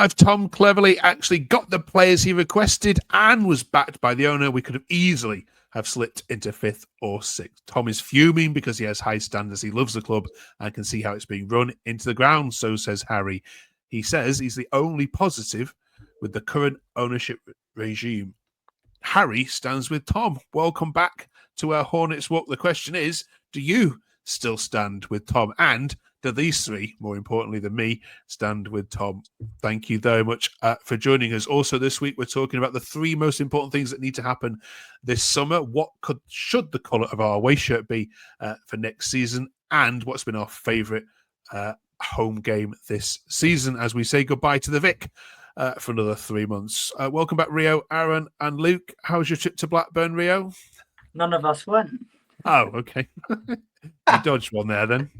If Tom Cleverly actually got the players he requested and was backed by the owner, we could have easily have slipped into 5th or 6th. Tom is fuming because he has high standards. He loves the club and can see how it's being run into the ground, so says Harry. He says he's the only positive with the current ownership regime. Harry stands with Tom. Welcome back to our Hornets Walk. The question is, do you still stand with Tom? And do these three, more importantly than me, stand with Tom? Thank you very much for joining us. Also, this week, we're talking about the 3 most important things that need to happen this summer. What should the colour of our away shirt be for next season? And what's been our favourite home game this season as we say goodbye to the Vic for another 3 months. Welcome back, Rio, Aaron and Luke. How was your trip to Blackburn, Rio? None of us went. Oh, okay. You dodged one there then.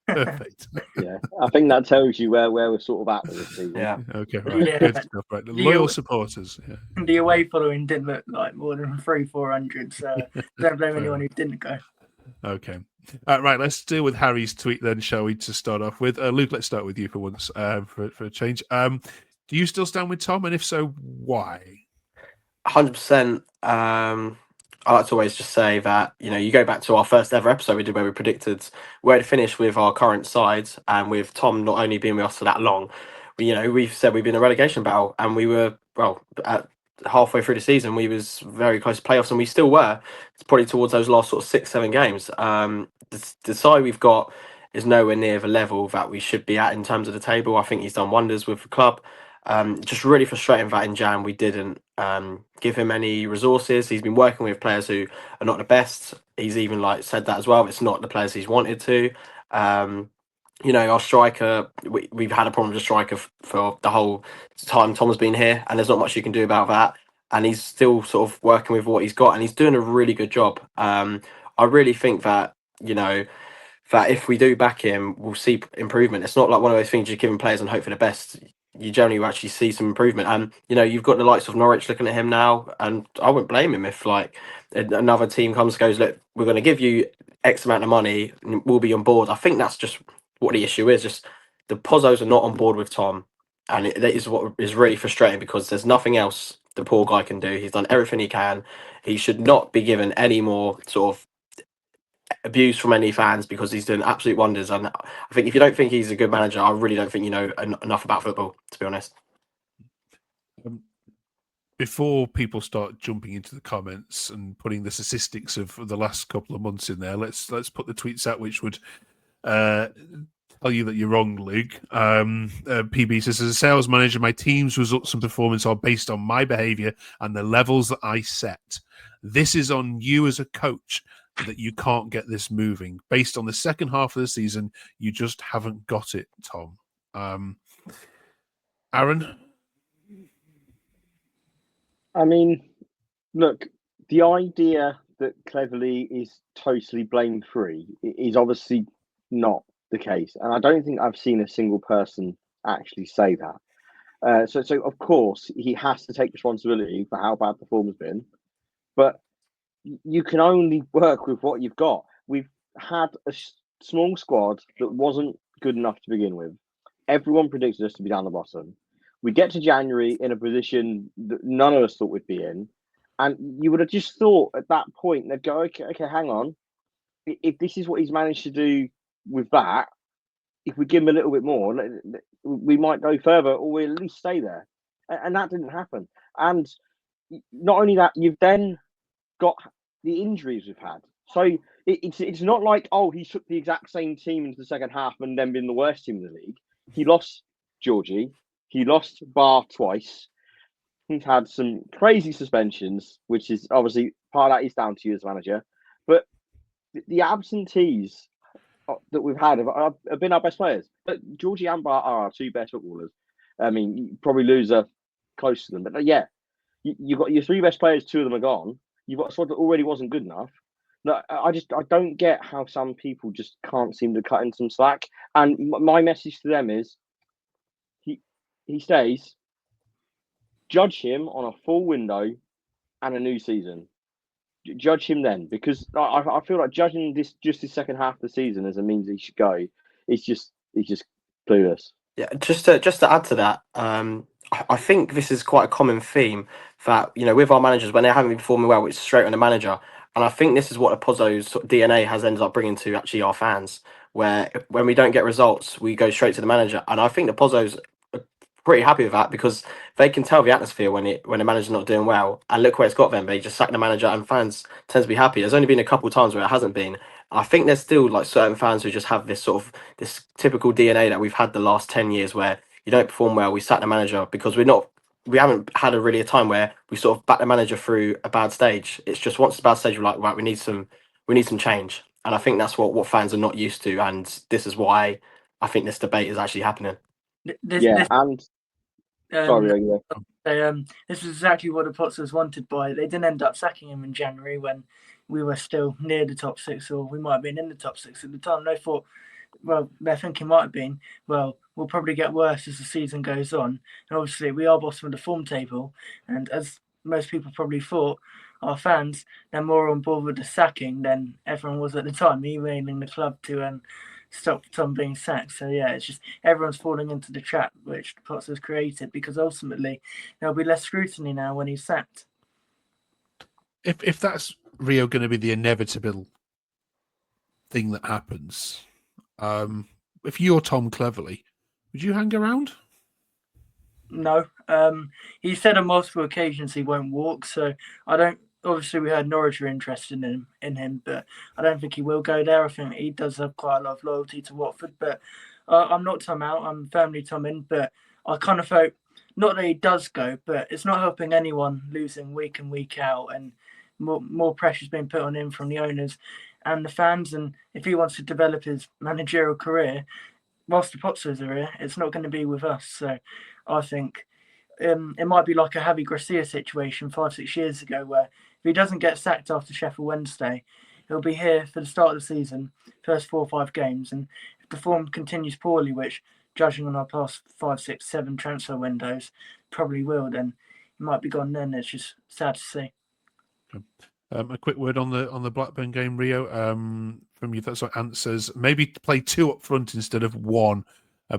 Perfect. Yeah, I think that tells you where we're sort of at with this season. Yeah. Okay, right. Yeah. Good stuff, right. Loyal supporters. Yeah. The away following didn't look like more than 300-400, so don't blame anyone who didn't go. Okay. Right, let's deal with Harry's tweet then, shall we, to start off with. Luke, let's start with you for once, for a change. Do you still stand with Tom? And if so, why? 100%. I like to always just say that, you go back to our first ever episode we did where we predicted where to finish with our current side, and with Tom not only being with us for that long, we've said we've been in a relegation battle, and we were, at halfway through the season, we was very close to playoffs, and we still were. It's probably towards those last sort of 6-7 games. The side we've got is nowhere near the level that we should be at in terms of the table. I think he's done wonders with the club. Just really frustrating that in Jan we didn't give him any resources. He's been working with players who are not the best. He's even said that as well. It's not the players he's wanted to. Our striker, we've had a problem with the striker for the whole time Tom's been here, and there's not much you can do about that. And he's still sort of working with what he's got, and he's doing a really good job. I really think that, that if we do back him, we'll see improvement. It's not like one of those things you give him players and hope for the best. You generally will actually see some improvement. And, you've got the likes of Norwich looking at him now, and I wouldn't blame him if, another team comes and goes, look, we're going to give you X amount of money, and we'll be on board. I think that's just what the issue is. Just the Pozzos are not on board with Tom, and that is what is really frustrating, because there's nothing else the poor guy can do. He's done everything he can. He should not be given any more sort of abuse from any fans, because he's doing absolute wonders. And I think if you don't think he's a good manager, I really don't think you know enough about football, to be honest. Before people start jumping into the comments and putting the statistics of the last couple of months in there, let's put the tweets out which would tell you that you're wrong, Luke. PB says, as a sales manager, my team's results and performance are based on my behaviour and the levels that I set. This is on you as a coach, that you can't get this moving. Based on the second half of the season, you just haven't got it, Tom. Aaron? I mean, look, the idea that Cleverly is totally blame-free is obviously not the case. And I don't think I've seen a single person actually say that. So of course, he has to take responsibility for how bad the form has been. But you can only work with what you've got. We've had a small squad that wasn't good enough to begin with. Everyone predicted us to be down the bottom. We get to January in a position that none of us thought we'd be in. And you would have just thought at that point, they'd go, okay, hang on. If this is what he's managed to do with that, if we give him a little bit more, we might go further, or we'll at least stay there. And that didn't happen. And not only that, you've then got the injuries we've had. So it's not like, he took the exact same team into the second half and then been the worst team in the league. He lost Georgie. He lost Bar twice. He's had some crazy suspensions, which is obviously part of that is down to you as manager. But the absentees that we've had have been our best players. But Georgie and Bar are our two best footballers. I mean, you probably lose close to them. But yeah, you've got your three best players, two of them are gone. You've got a squad that already wasn't good enough. No, I don't get how some people just can't seem to cut in some slack. And my message to them is, he stays. Judge him on a full window and a new season. Judge him then, because I feel like judging this second half of the season as a means he should go, he's just clueless. Yeah, just to add to that, I think this is quite a common theme that with our managers when they haven't been performing well, it's straight on the manager, and I think this is what the Pozzo's sort of DNA has ended up bringing to actually our fans, where when we don't get results, we go straight to the manager, and I think the Pozzo's are pretty happy with that because they can tell the atmosphere when the manager's not doing well, and look where it's got them. They just sack the manager, and fans tend to be happy. There's only been a couple of times where it hasn't been. I think there's still like certain fans who just have this sort of this typical DNA that we've had the last 10 years where you don't perform well, we sack the manager because we haven't had a time where we sort of back the manager through a bad stage. It's just once it's a bad stage, we're like, right, we need some change. And I think that's what fans are not used to. And this is why I think this debate is actually happening. And sorry, anyway. This is exactly what the Potters wanted by it. They didn't end up sacking him in January when we were still near the top six, or we might have been in the top six at the time. They thought, well, their thinking might have been, well, we'll probably get worse as the season goes on. And obviously, we are bottom of the form table. And as most people probably thought, our fans, they're more on board with the sacking than everyone was at the time, emailing the club to stop Tom being sacked. So yeah, it's just everyone's falling into the trap which the Potts has created, because ultimately there'll be less scrutiny now when he's sacked. If that's Rio going to be the inevitable thing that happens, if you're Tom Cleverly, would you hang around? No. He said on multiple occasions he won't walk, so I don't. Obviously, we heard Norwich are interested in him, but I don't think he will go there. I think he does have quite a lot of loyalty to Watford, but I'm not Tom out. I'm firmly Tom in, but I kind of hope not that he does go, but it's not helping anyone losing week in, week out, and more pressure's being put on him from the owners and the fans. And if he wants to develop his managerial career, whilst the Pozzos are here, it's not going to be with us. So I think it might be like a Javi Gracia situation 5-6 years ago, where if he doesn't get sacked after Sheffield Wednesday, he'll be here for the start of the season, first 4 or 5 games, and if the form continues poorly, which judging on our past 5, 6, 7 transfer windows probably will, then he might be gone then. It's just sad to see. A quick word on the Blackburn game, Rio. From you, that's what answers. Maybe play 2 up front instead of 1.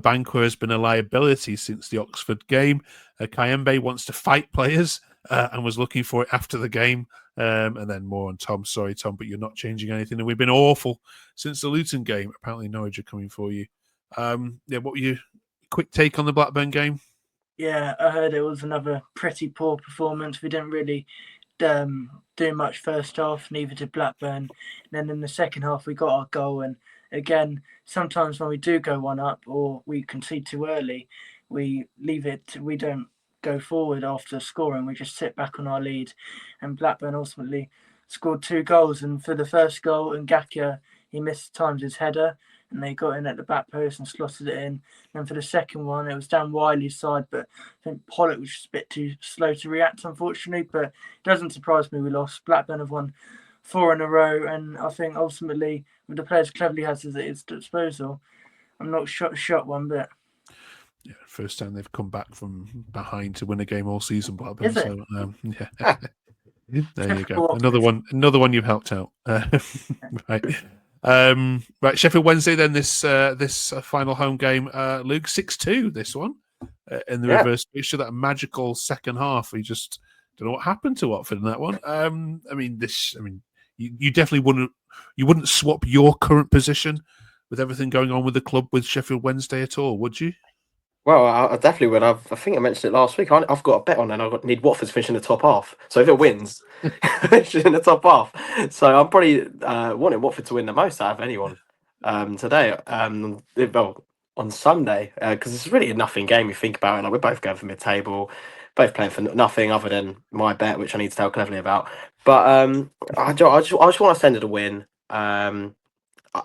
Banquo has been a liability since the Oxford game. Kayembe wants to fight players and was looking for it after the game. And then more on Tom. Sorry, Tom, but you're not changing anything. And we've been awful since the Luton game. Apparently, Norwich are coming for you. What were your quick take on the Blackburn game? Yeah, I heard it was another pretty poor performance. We didn't really do much first half, neither did Blackburn. And then in the second half, we got our goal. And again, sometimes when we do go 1 up or we concede too early, we leave it. We don't go forward after scoring. We just sit back on our lead. And Blackburn ultimately scored 2 goals. And for the first goal, Ngakia, he missed times his header, and they got in at the back post and slotted it in. And for the second one, it was Dan Wiley's side, but I think Pollock was just a bit too slow to react, unfortunately. But it doesn't surprise me we lost. Blackburn have won 4 in a row, and I think ultimately, with the players Cleverly has at his disposal, I'm not shot one bit. Yeah, first time they've come back from behind to win a game all season, Blackburn. Is it? So, yeah. There you go. Another one you've helped out. Right. Right, Sheffield Wednesday. Then this final home game, Luke 6-2. This one in the reverse fixture, that magical second half. We just don't know what happened to Watford in that one. You definitely wouldn't swap your current position with everything going on with the club with Sheffield Wednesday at all, would you? Well, I definitely would. I think I mentioned it last week. I've got a bet on, and I need Watford to finish in the top half. So if it wins, finish in the top half. So I'm probably wanting Watford to win the most out of anyone today. On Sunday, because it's really a nothing game. You think about it. Like, we're both going for mid-table, both playing for nothing other than my bet, which I need to tell Cleverly about. But I just want to send it a win. I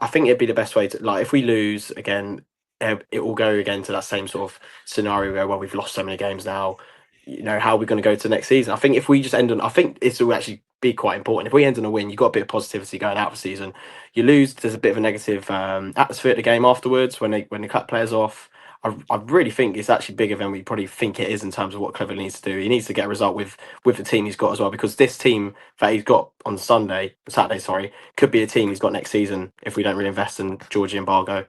think it'd be the best way to, like, if we lose again, it will go again to that same sort of scenario where we've lost so many games now. How are we going to go to the next season? I think if we just end on, I think this will actually be quite important. If we end on a win, you've got a bit of positivity going out of the season. You lose, there's a bit of a negative atmosphere at the game afterwards when they cut players off. I really think it's actually bigger than we probably think it is in terms of what Cleverly needs to do. He needs to get a result with the team he's got as well, because this team that he's got on Saturday, could be a team he's got next season if we don't really invest in Georgie and Bargo.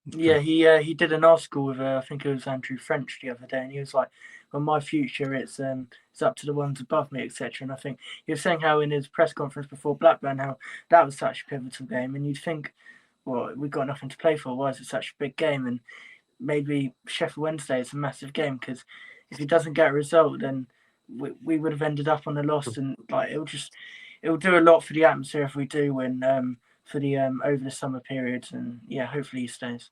Yeah, he did an article with I think it was Andrew French the other day, and he was like, "Well, my future it's up to the ones above me, etc." And I think he was saying how in his press conference before Blackburn how that was such a pivotal game, and you'd think, well, we've got nothing to play for. Why is it such a big game? And maybe Sheffield Wednesday is a massive game because if he doesn't get a result, then we would have ended up on a loss, and like it'll do a lot for the atmosphere if we do win for the over the summer periods, and yeah, hopefully he stays.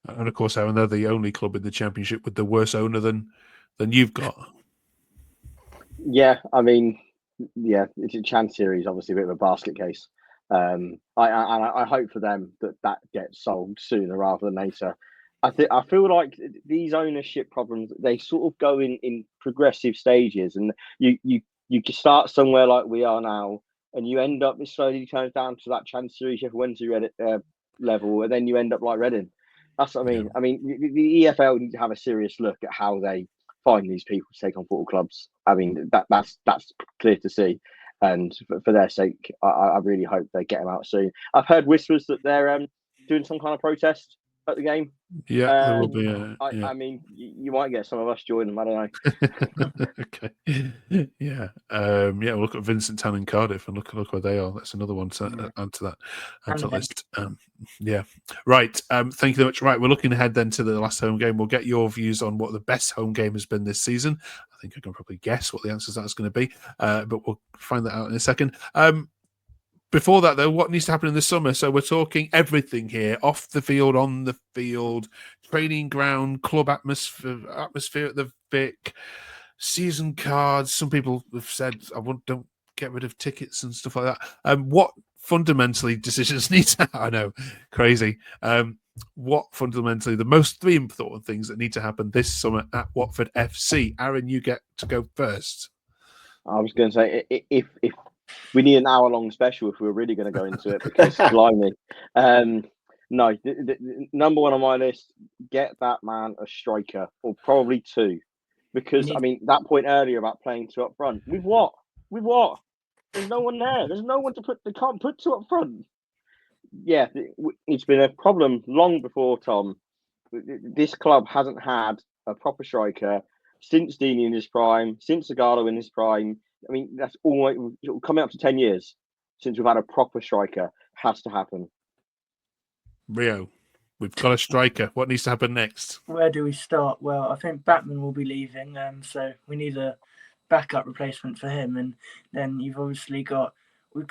And of course, Aaron, they're the only club in the Championship with the worse owner than you've got. Yeah, I mean, yeah, it's a chance series, obviously a bit of a basket case. I hope for them that gets solved sooner rather than later. I feel like these ownership problems, they sort of go in progressive stages, and you can start somewhere like we are now, and you end up, it slowly turns down to that chance series Sheffield Wednesday level, and then you end up like Reading. That's what I mean. Yeah. I mean, the EFL need to have a serious look at how they find these people to take on football clubs. I mean, that's clear to see. And for their sake, I really hope they get them out soon. I've heard whispers that they're doing some kind of protest at the game. Yeah, there will be. I mean, you might get some of us join them. I don't know. Okay. Yeah. We'll look at Vincent Town in Cardiff and look where they are. That's another one to add to that list. Yeah. Right. Thank you very much. Right. We're looking ahead then to the last home game. We'll get your views on what the best home game has been this season. I think I can probably guess what the answer to that's going to be, but we'll find that out in a second. Before that, though, what needs to happen in the summer? So we're talking everything here: off the field, on the field, training ground, club atmosphere at the Vic, season cards. Some people have said, don't get rid of tickets and stuff like that. What fundamentally decisions need to I know, crazy. What fundamentally the most three important things that need to happen this summer at Watford FC? Aaron, you get to go first. I was going to say, if we need an hour-long special if we're really going to go into it, because blimey. No, the number one on my list, get that man a striker, or probably two. Because, I mean, that point earlier about playing two up front, with what? There's no one there. There's no one to put, they can't put two up front. Yeah, it's been a problem long before Tom. This club hasn't had a proper striker since Deeney in his prime, since Zagallo in his prime. I mean, that's all coming up to 10 years since we've had a proper striker. Has to happen. Rio, we've got a striker. What needs to happen next? Where do we start? Well, I think Batman will be leaving, so we need a backup replacement for him. And then you've obviously got,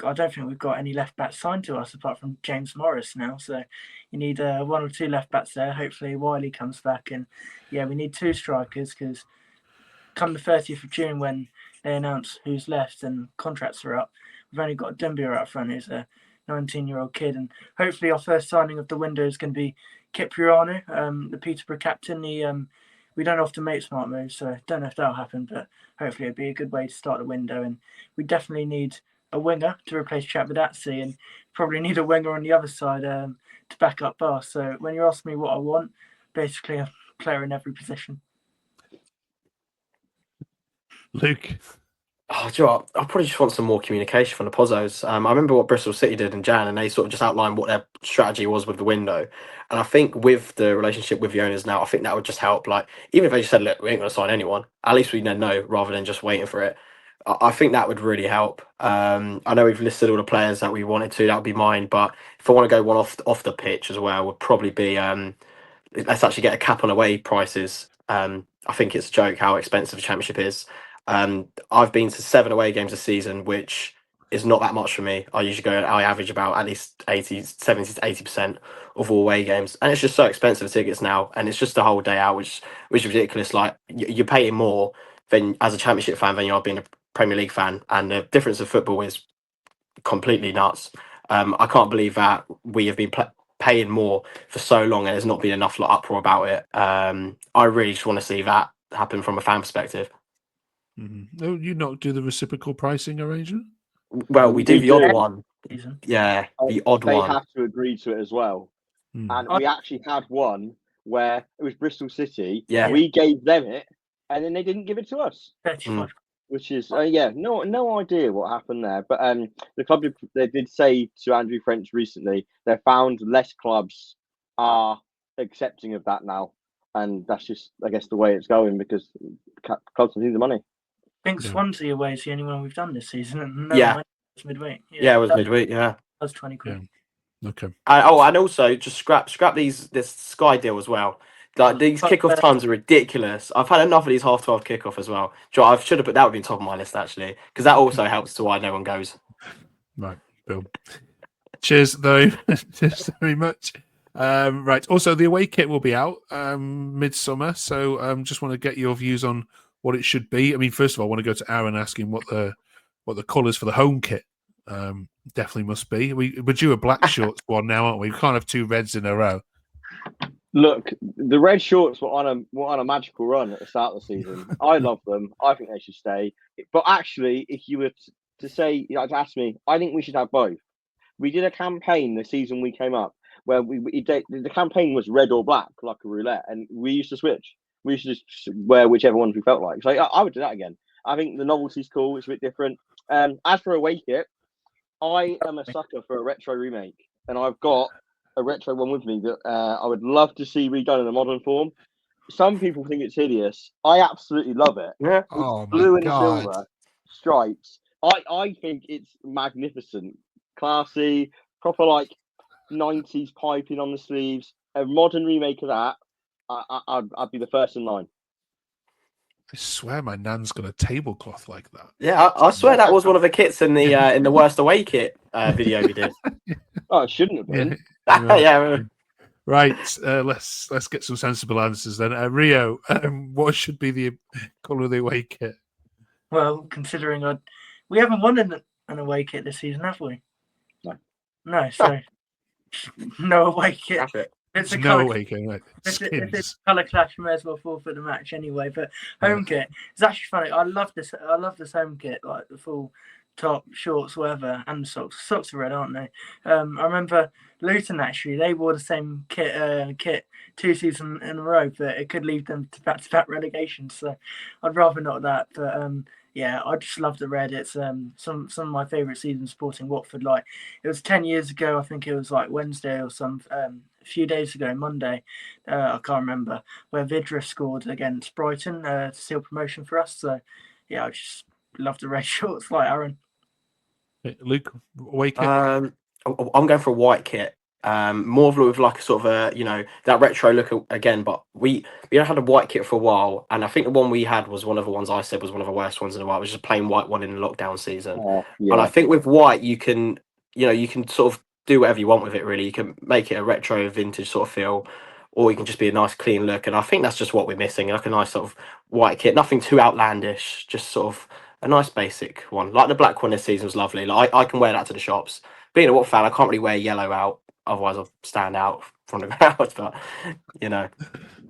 I don't think we've got any left backs signed to us apart from James Morris now. So you need one or two left backs there. Hopefully Wiley comes back. And yeah, we need two strikers because come the 30th of June when they announce who's left and contracts are up, we've only got Dumbia up front who's a 19-year-old kid. And hopefully our first signing of the window is going to be Kipriano, the Peterborough captain. We don't often make smart moves, so I don't know if that'll happen, but hopefully it'll be a good way to start the window. And we definitely need a winger to replace Chapmadazzi, and probably need a winger on the other side to back up Bar. So when you ask me what I want, basically a player in every position. Luke? Oh, do you know what? I probably just want some more communication from the Pozzos. I remember what Bristol City did in Jan, and they sort of just outlined what their strategy was with the window. And I think with the relationship with the owners now, I think that would just help. Like, even if they just said, look, we ain't going to sign anyone, at least we know rather than just waiting for it. I think that would really help. I know we've listed all the players that we wanted to. That would be mine. But if I want to go one off the pitch as well, would probably be let's actually get a cap on away prices. I think it's a joke how expensive the Championship is. I've been to 7 away games a season, which is not that much for me. I average about at least 70 to 80% of all away games. And it's just so expensive for tickets now. And it's just a whole day out, which is ridiculous. Like, you're paying more than as a Championship fan than you are being a Premier League fan. And the difference of football is completely nuts. I can't believe that we have been paying more for so long and there's not been enough uproar about it. I really just want to see that happen from a fan perspective. Mm-hmm. No, you not do the reciprocal pricing arrangement? Well, we do the odd one. Yeah, the odd one. They have to agree to it as well. And we actually had one where it was Bristol City. Yeah. We gave them it, and then they didn't give it to us. Which is, no idea what happened there. But the club, they did say to Andrew French recently, they found less clubs are accepting of that now, and that's just, I guess, the way it's going because clubs need the money. I think Swansea away is the only one we've done this season, and no Yeah. one went midweek. Yeah, it was midweek. Yeah, that was 20 quid. Yeah. Okay. And also just scrap this Sky deal as well. Like these kickoff times are ridiculous. I've had enough of these 12:30 kickoff as well. I should have put that would be top of my list actually, because that also helps to why no one goes. Right, Bill. Cheers, though. Cheers very much. Right. Also, the away kit will be out midsummer, so just want to get your views on what it should be. I mean, first of all, I want to go to Aaron asking what the colours for the home kit definitely must be. We're due a black shorts one now, aren't we? We can't have two reds in a row. Look, the red shorts were on a magical run at the start of the season. I love them. I think they should stay. But actually, if you were to ask me, I think we should have both. We did a campaign the season we came up where the campaign was red or black, like a roulette, and we used to switch. We used to just wear whichever ones we felt like. So I would do that again. I think the novelty's cool. It's a bit different. As for away kit, I am a sucker for a retro remake, and I've got a retro one with me that I would love to see redone in a modern form. Some people think it's hideous. I absolutely love it. Yeah. Oh, blue my and God. silver stripes. I think it's magnificent, classy, proper like 90s piping on the sleeves. A modern remake of that, I'd be the first in line. I swear my nan's got a tablecloth like that. Yeah, I swear that was one of the kits in the worst away kit video we did. Oh, it shouldn't have been. Yeah. Right. Let's get some sensible answers then. Rio, what should be the colour of the away kit? Well, considering we haven't won an away kit this season, have we? No, so no away kit. It's a no away kit, right? If it's colour clash, we may as well forfeit the match anyway. But home kit, it's actually funny. I love this home kit, like the full top, shorts, whatever, and socks. Socks are red, aren't they? I remember Luton actually. They wore the same kit 2 seasons in a row, but it could lead them to back-to-back relegation. So I'd rather not that. But yeah, I just love the red. It's some of my favourite seasons supporting Watford. Like it was 10 years ago. I think it was like Wednesday or some. A few days ago, Monday, I can't remember, where Vidra scored against Brighton to seal promotion for us. So, yeah, I just love the red shorts like Aaron. Luke, away kit? I'm going for a white kit. More with like a sort of that retro look again, but we haven't had a white kit for a while, and I think the one we had was one of the ones I said was one of the worst ones in a while. It was just a plain white one in the lockdown season. Yeah. And I think with white you can sort of do whatever you want with it really. You can make it a retro vintage sort of feel, or you can just be a nice clean look, and I think that's just what we're missing, like a nice sort of white kit, nothing too outlandish, just sort of a nice basic one. Like the black one this season was lovely. Like I can wear that to the shops. Being a Watford fan, I can't really wear yellow out, otherwise I'll stand out from the crowd, but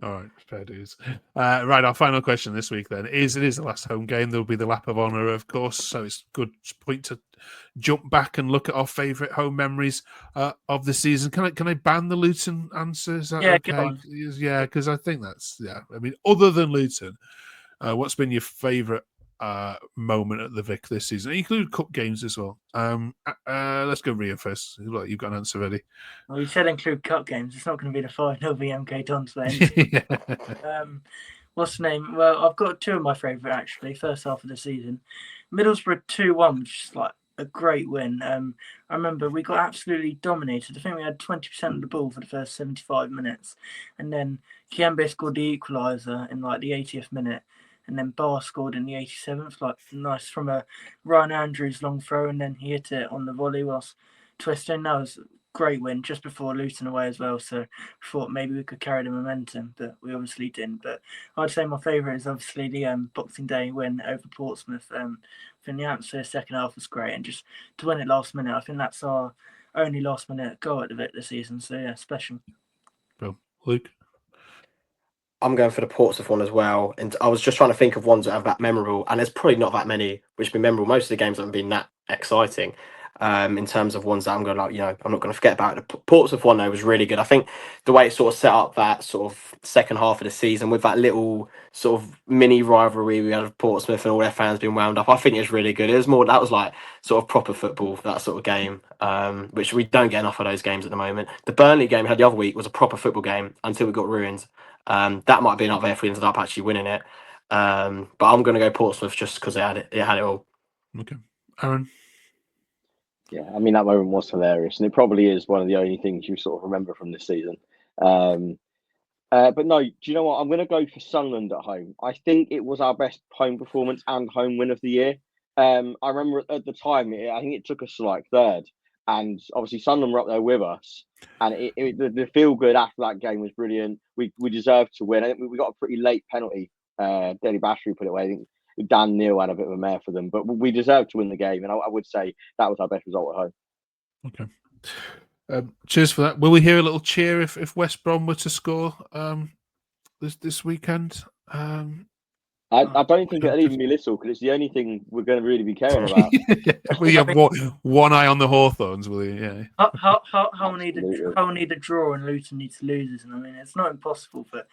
All right, fair dues. Right, our final question this week then is: it is the last home game. There'll be the lap of honour, of course, so it's a good point to jump back and look at our favourite home memories of the season. Can I ban the Luton answer? Is that okay? Yeah, because I think that's I mean, other than Luton, what's been your favourite moment at the Vic this season? Include cup games as well. Let's go Rio first. Look, you've got an answer ready. Well, you said include cup games. It's not going to be the 5-0 VMK Dons then. What's the name? Well, I've got two of my favourite actually. First half of the season, Middlesbrough 2-1, which is like a great win. I remember we got absolutely dominated. I think we had 20% of the ball for the first 75 minutes, and then Kiembe scored the equaliser in like the 80th minute. And then Barr scored in the 87th, like nice from a Ryan Andrews long throw, and then he hit it on the volley whilst twisting. That was a great win just before Luton away as well. So I thought maybe we could carry the momentum, but we obviously didn't. But I'd say my favourite is obviously the Boxing Day win over Portsmouth. I think the atmosphere second half was great, and just to win it last minute, I think that's our only last minute goal at the Vic this season. So yeah, special. Well, Luke? I'm going for the Portsmouth one as well, and I was just trying to think of ones that are that memorable, and there's probably not that many which have been memorable. Most of the games haven't been that exciting. in terms of ones that I'm going to, I'm not going to forget about. The Portsmouth one, though, was really good. I think the way it sort of set up that sort of second half of the season with that little sort of mini rivalry we had with Portsmouth and all their fans being wound up, I think it was really good. It was more, that was like sort of proper football, that sort of game, which we don't get enough of those games at the moment. The Burnley game we had the other week was a proper football game until it got ruined. That might have been up there if we ended up actually winning it. But I'm going to go Portsmouth just because it had it all. Okay. Aaron? Yeah, I mean, that moment was hilarious, and it probably is one of the only things you sort of remember from this season. But no, do you know what? I'm going to go for Sunderland at home. I think it was our best home performance and home win of the year. I remember at the time, I think it took us to like third, and obviously Sunderland were up there with us, and the feel good after that game was brilliant. We deserved to win. I think we got a pretty late penalty. Deli Bashri put it away. I think Dan Neil had a bit of a mare for them, but we deserved to win the game, and I would say that was our best result at home. Okay. Cheers for that. Will we hear a little cheer if West Brom were to score this weekend? I don't think it'll even be little, because it's the only thing we're going to really be caring about. Will you have one eye on the Hawthorns? Will you? Yeah. How need a draw and Luton needs to lose? And I mean, it's not impossible, but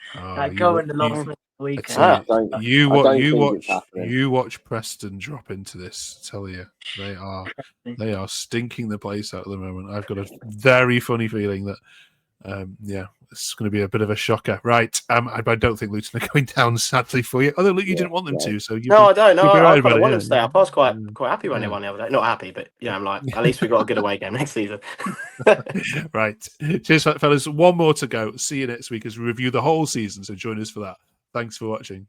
go in the last minute of the weekend. You watch Preston drop into this. I tell you, they are stinking the place out at the moment. I've got a very funny feeling that it's going to be a bit of a shocker, right? I don't think Luton are going down, sadly for you. Although you didn't want them to, so I don't know. I kind of want them to stay up. I was quite happy when they won the other day. Not happy, but I'm like, at least we got a good away game next season. Right. Cheers, fellas. One more to go. See you next week as we review the whole season. So join us for that. Thanks for watching.